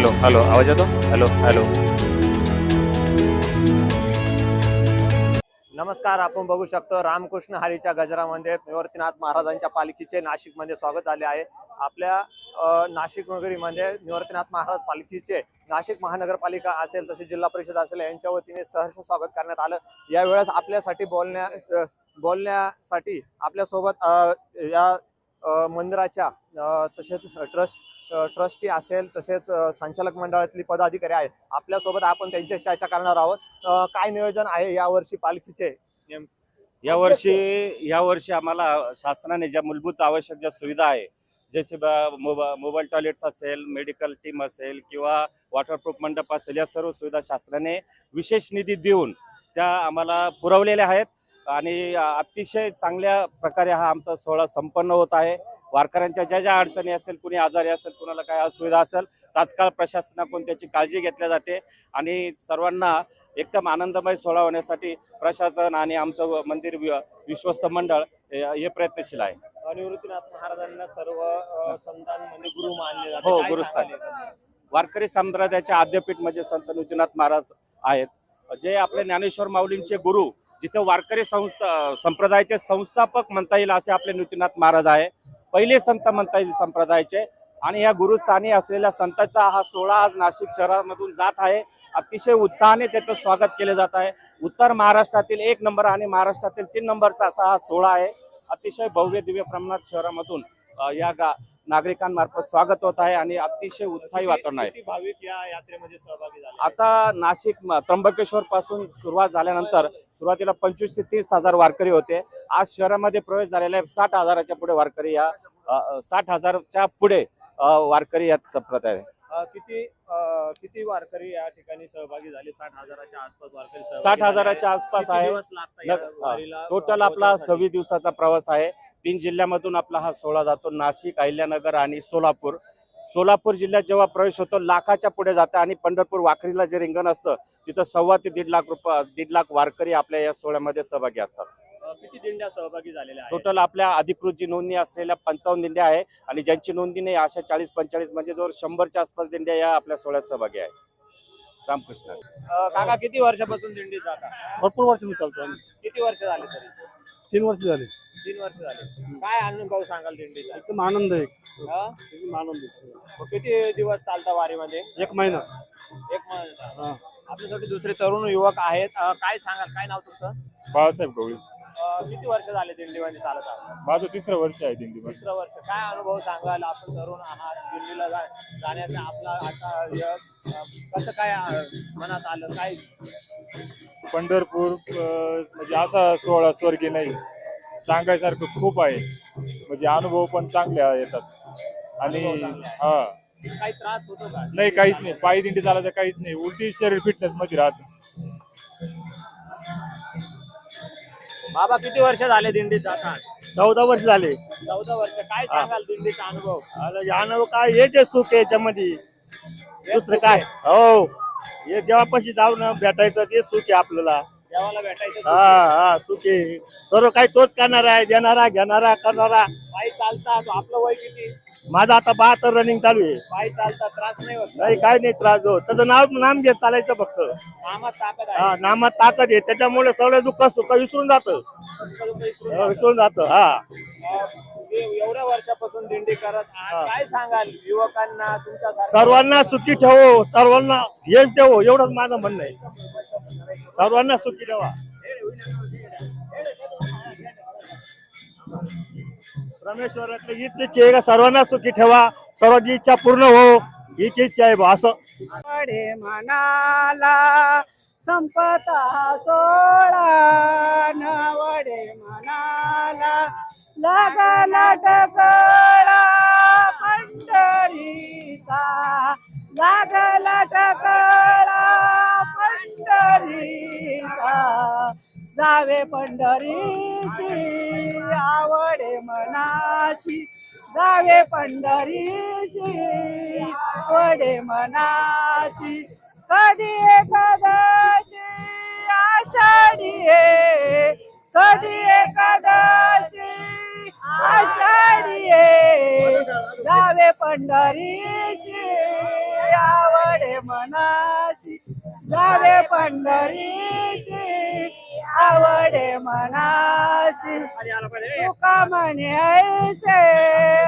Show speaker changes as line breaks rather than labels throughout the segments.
Hello hello आवाज येतो? Hello hello.
नमस्कार. आपण बघू शकतो रामकृष्ण हरीच्या गजरामध्ये निवर्तीनाथ महाराजांच्या पालखीचे नाशिकमध्ये स्वागत झाले आहे. आपल्या नाशिक नगरीमध्ये निवर्तीनाथ महाराज पालखीचे नाशिक महानगरपालिका असेल तसे जिल्हा परिषद असेल यांच्या वतीने सहर्ष स्वागत करण्यात आलं. यावेळेस आपल्यासाठी बोलण्यासाठी आपल्यासोबत या मंदिराच्या तसेच ट्रस्टी असेल तसेच संचालक मंडळातली पदाधिकारी आहेत. आपल्यासोबत आपण त्यांच्याशी चर्चा करणार आहोत. काय नियोजन आहे यावर्षी पालखीचे?
यावर्षी आम्हाला शासनाने ज्या मूलभूत आवश्यक ज्या सुविधा आहे, जसे मोबाईल टॉयलेट्स असेल, मेडिकल टीम असेल किंवा वॉटरप्रूफ मंडप असेल, या सर्व सुविधा शासनाने विशेष निधी देऊन त्या आम्हाला पुरवलेल्या आहेत आणि अतिशय चांगल्या प्रकारे हा आमचा सोहळा संपन्न होत आहे. वारकऱ्यांच्या ज्या ज्या अडचणी असेल, कुणी आजारी असेल, कुणाला काय असुविधा असेल, तात्काळ प्रशासनाकडून त्याची काळजी घेतली जाते आणि सर्वांना एकदम आनंदमय सोहळा होण्यासाठी प्रशासन आणि आमचं मंदिर विश्वस्त मंडळ हे प्रयत्नशील आहे.
निवृत्तीनाथ महाराजांना सर्व संतांमध्ये गुरु मानले जाते.
हो,
काय
गुरुस्थान.
सांगाल?
वारकरी संप्रदायाचे आद्यपीठ म्हणजे संत निवृत्तीनाथ महाराज आहेत, जे आपले ज्ञानेश्वर माऊलींचे गुरु, जिथे वारकरी संप्रदायाचे संस्थापक म्हणता येईल असे आपले निवृत्तीनाथ महाराज आहे. पहिले संत म्हणता येईल संप्रदायाचे. आणि या गुरुस्थानी असलेल्या संतांचा हा सोहळा आज नाशिक शहरामधून जात आहे. अतिशय उत्साहाने त्याचं स्वागत केले जात आहे. उत्तर महाराष्ट्रातील 1 नंबर आणि महाराष्ट्रातील 3 नंबरचा असा हा सोहळा आहे. अतिशय भव्य दिव्य प्रमाणात शहरामधून या नागरिकांमार्फत स्वागत होत आहे आणि अतिशय उत्साही वातावरण आहे.
किती भाविक या यात्रेमध्ये सहभागी झाले?
आता नाशिक त्र्यंबकेश्वर पासून सुरुवात झाल्यानंतर सुरुवातीला 25 ते 30 हजार वारकरी होते. आज शहरामध्ये प्रवेश झालेले 60,000च्या पुढे वारकरी, या 60,000च्या पुढे वारकरी यात सप्रत आहे.
किती वारकरी या ठिकाणी सहभागी झाले? 60,000च्या आसपास वारकरी
60,000च्या आसपास आहे. टोटल आपला 26 दिवसाचा प्रवास आहे. 3 जिल्ह्यामधून आपला हा सोहळा जातो. नाशिक, अहिल्यानगर आणि सोलापूर. सोलापूर जिल्ह्यात जेव्हा प्रवेश होतो लाखाच्या पुढे जातं आणि पंढरपूर वाखरीला जे रिंगण असतं तिथं 1.25 ते 1.5 लाख वारकरी आपल्या या सोहळ्यामध्ये सहभागी असतात.
किती दिंड्या सहभागी झालेल्या आहेत?
टोटल आपल्या अधिकृत जी नोंदणी असलेल्या 55 दिंड्या आहे आणि ज्यांची नोंदणी नाही अशा 40-45 म्हणजे जवळ 100च्या आसपास दिंड्या या आपल्या सोहळ्यात सहभागी आहे. रामकृष्ण.
काका, किती वर्षापासून दिंडीत जाता?
भरपूर वर्ष मी चालतो आम्ही.
किती वर्ष झाले तरी?
3 वर्ष झाले.
3 वर्ष झाले. काय अनुभव सांगाल दिंडीचा?
एकदम आनंद आहे.
हा?
एकदम आनंद आहे.
मग किती दिवस चालता वारीमध्ये?
1 महिना.
1 महिना.
हा.
आपल्यासाठी दुसरे तरुण युवक आहेत. काय सांगाल? काय नाव तुमचं?
बाळासाहेब गवळी.
किती वर्ष झाले दिंडीमध्ये चालत आहात?
माझं 3रं वर्ष आहे दिंडीमध्ये.
3रं वर्ष. काय अनुभव सांगाल? आपण तरुण आहात, दिंडीला जाण्याचा आपला आता कसं काय मनात आलं? काय
पंढरपूर म्हणजे असा सोहळा स्वर्गी नाही, सांगायसारखं खूप आहे. म्हणजे अनुभव पण चांगले येतात आणि हा
काही त्रास होतो का?
नाही, काहीच नाही. पायी दिंडी चालायचं काहीच नाही. उलटी शरीर फिटनेस मध्ये राहतं.
बाबा, किती वर्ष झाले दिंडीत जातात?
14 वर्ष झाले.
14 वर्ष. काय सांगाल दिंडीचा अनुभव?
अनुभव काय याचे सुख आहे याच्यामध्ये, दुसरं काय. हो, हे देवापाशी जाऊन भेटायचं ते सुख आहे आपल्याला.
देवाला भेटायचं.
हा, सुख आहे. सर्व काही तोच करणार आहे, देणारा घेणारा करणारा.
पायी चालतात. आपलं वय किती?
माझं आता 72 रनिंग चालू आहे.
पायी चालतात, त्रास नाही होत?
नाही, काय नाही त्रास होत. त्याचं नाम घेत चालायचं फक्त.
नामात ताकद
हा,
आहे.
नामात ताकद आहे. त्याच्यामुळे सगळं दुःख सुख विसरून जातं. विसरून जातं. हा,
एवढ्या वर्षापासून दिंडी करत आहात. काय सांगाल युवकांना तुमच्या?
सर्वांना सुखी ठेवो, सर्वांना यश देवो, एवढंच माझं म्हणणं आहे. सर्वांना सुखी ठेवा. परमेश्वराकडे हीच इच्छा आहे का सर्वांना सुखी ठेवा, सर्वांची इच्छा पूर्ण हो, हीच इच्छा आहे बा. असं
वडे म्हणाला संपता सोळा, वडे म्हणाला लागला टकळा पंढरीचा, लागला टकळा पंढरीचा. जावे पंढरीची आवडे मनाशी, जावे पंढरीची आवडे मनाशी. कधी एकादशी आषाढी आहे, कधी एकादशी आषाढी आहे. जावे पंढरीची आवडे मनाशी जावे पंढरीशी आवडे मनाशी तुका म्हणे ऐसे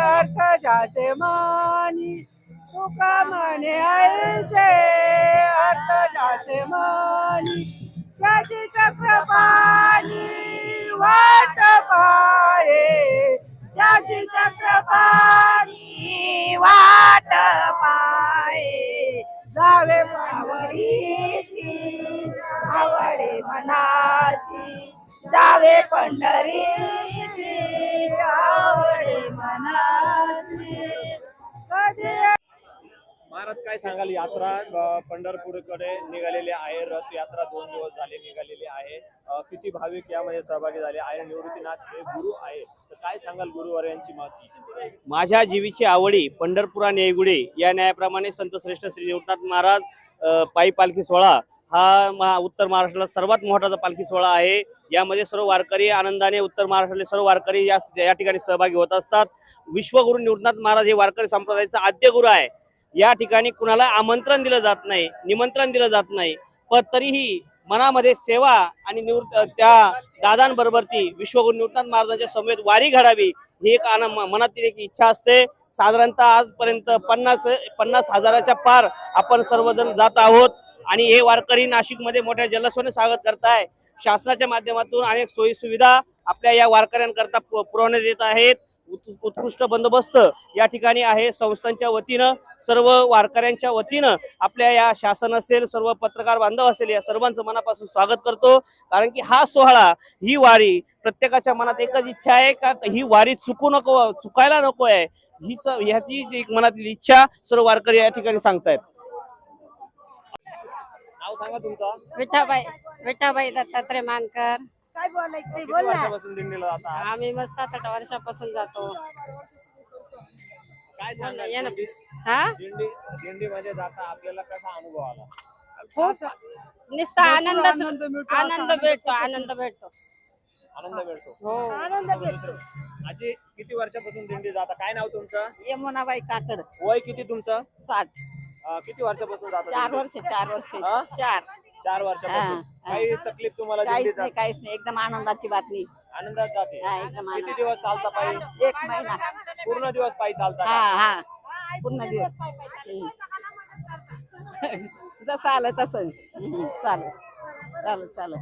अर्थ जाते मानी तुका म्हणे ऐसे अर्थ जाते मानी त्याची चक्रपाणी वाट पाये त्याची चक्रपाणी वाट पाये जावे पंढरीशी आवडे मनाशी जावे पंढरीशी आवडे मनाशी कधी
महाराज काय सांगाल यात्रा पंढरपूरकडे निघालेली आहे रथ यात्रा 2 दिवस झाले निघालेली आहे किती भाविक यामध्ये सहभागी झाले आहे निवृत्तीनाथ हे गुरु आहे तर काय सांगाल गुरुवार्यांची माहिती
माझ्या जीवीची आवडी पंढरपुरा नेगुडे या न्यायाप्रमाणे संत श्रेष्ठ श्री निवृत्तीनाथ महाराज पायी पालखी सोहळा हा उत्तर महाराष्ट्राला सर्वात मोठा पालखी सोहळा आहे। यामध्ये सर्व वारकरी आनंदाने उत्तर महाराष्ट्रातले सर्व वारकरी या ठिकाणी सहभागी होत असतात। विश्वगुरु निवृत्तीनाथ महाराज हे वारकरी संप्रदायाचा आद्य गुरु आहे। या ठिकाणी कुणाला आमंत्रण दिलं जात नाही, निमंत्रण दिलं जात नाही, पण तरीही मनामध्ये सेवा आणि त्या दादांबरोबर ती विश्वगुरु निवृत्तीनाथ महाराजांच्या समेत वारी घडावी ही एक मनातील एक इच्छा असते। साधारणतः आजपर्यंत 50,000च्या पार आपण सर्वजण जात आहोत आणि हे वारकरी नाशिकमध्ये मोठ्या जल्लोषाने स्वागत करताय। शासनाच्या माध्यमातून अनेक सोयी सुविधा आपल्या या वारकऱ्यांकरता पुरवण्यात येत आहेत। उत्कृष्ट बंदोबस्त या ठिकाणी आहे। संस्थांच्या वतीनं सर्व वारकऱ्यांच्या वतीनं आपल्या या शासन असेल सर्व पत्रकार बांधव असेल या सर्वांचं मनापासून स्वागत करतो। कारण की हा सोहळा ही वारी प्रत्येकाच्या मनात एकच इच्छा आहे का ही वारी चुकायला नको आहे ह्याची एक मनातील इच्छा सर्व वारकरी या ठिकाणी सांगतायत।
नाव सांगा तुमचं
विठाबाई दत्तात्रय मानकर। काय बोलायचं
किती
बोल ना।
वर्षापासून दिंडीला जाता
आम्ही मग 7-8 वर्षापासून जातो।
काय सांगाल
ये ना। हा
दिंडीमध्ये जाता आपल्याला कसा अनुभव आला
खूप नुसता आनंद भेटतो
आनंद भेटतो
हो
आनंद भेटतो।
आजी किती वर्षापासून दिंडी जाता काय नाव तुमचं
यमुनाबाई काकड
वय किती तुमचं
60
किती वर्षापासून जाता
4 वर्ष 4 वर्ष
हा?
4
4 वर्षापासून
हा.
काही तकलीफ तुम्हाला
काहीच
दिंडीत
नाही काहीच नाही एकदम आनंदाची बातमी
आनंदात जाते
हा, एकदम
किती
आनंद
दिवस चालता पायी
1 महिना
पूर्ण दिवस पायी चालता
हा
का?
हा पूर्ण दिवस जसं आलं तसं चालेल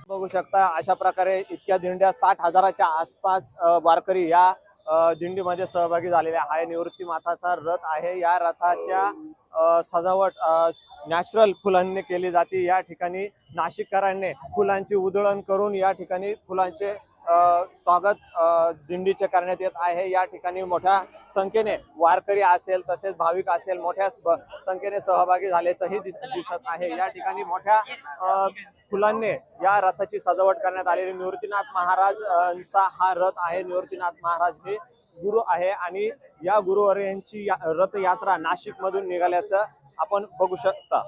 बघू शकता अशा प्रकारे इतक्या दिंड्या 60,000च्या आसपास वारकरी या दिंडीमध्ये सहभागी झालेले आहे। निवृत्ती माताचा रथ आहे या रथाच्या सजावट नॅचरल फुलांनी केली जाते। या ठिकाणी नाशिककरांनी फुलांची उधळण करून या ठिकाणी फुलांचे स्वागत दिंडीचे करण्यात येत आहे। या ठिकाणी मोठ्या संख्येने वारकरी असेल तसेच भाविक असेल मोठ्या संख्येने सहभागी झाल्याचंही दिसत आहे। या ठिकाणी मोठ्या फुलांनी या रथाची सजावट करण्यात आलेली निवृत्तीनाथ महाराजांचा हा रथ आहे। निवृत्तीनाथ महाराज हे गुरु आहे आणि या गुरुवर्यांची रथयात्रा नाशिक मधून निघाल्याचं आपण बघू शकता।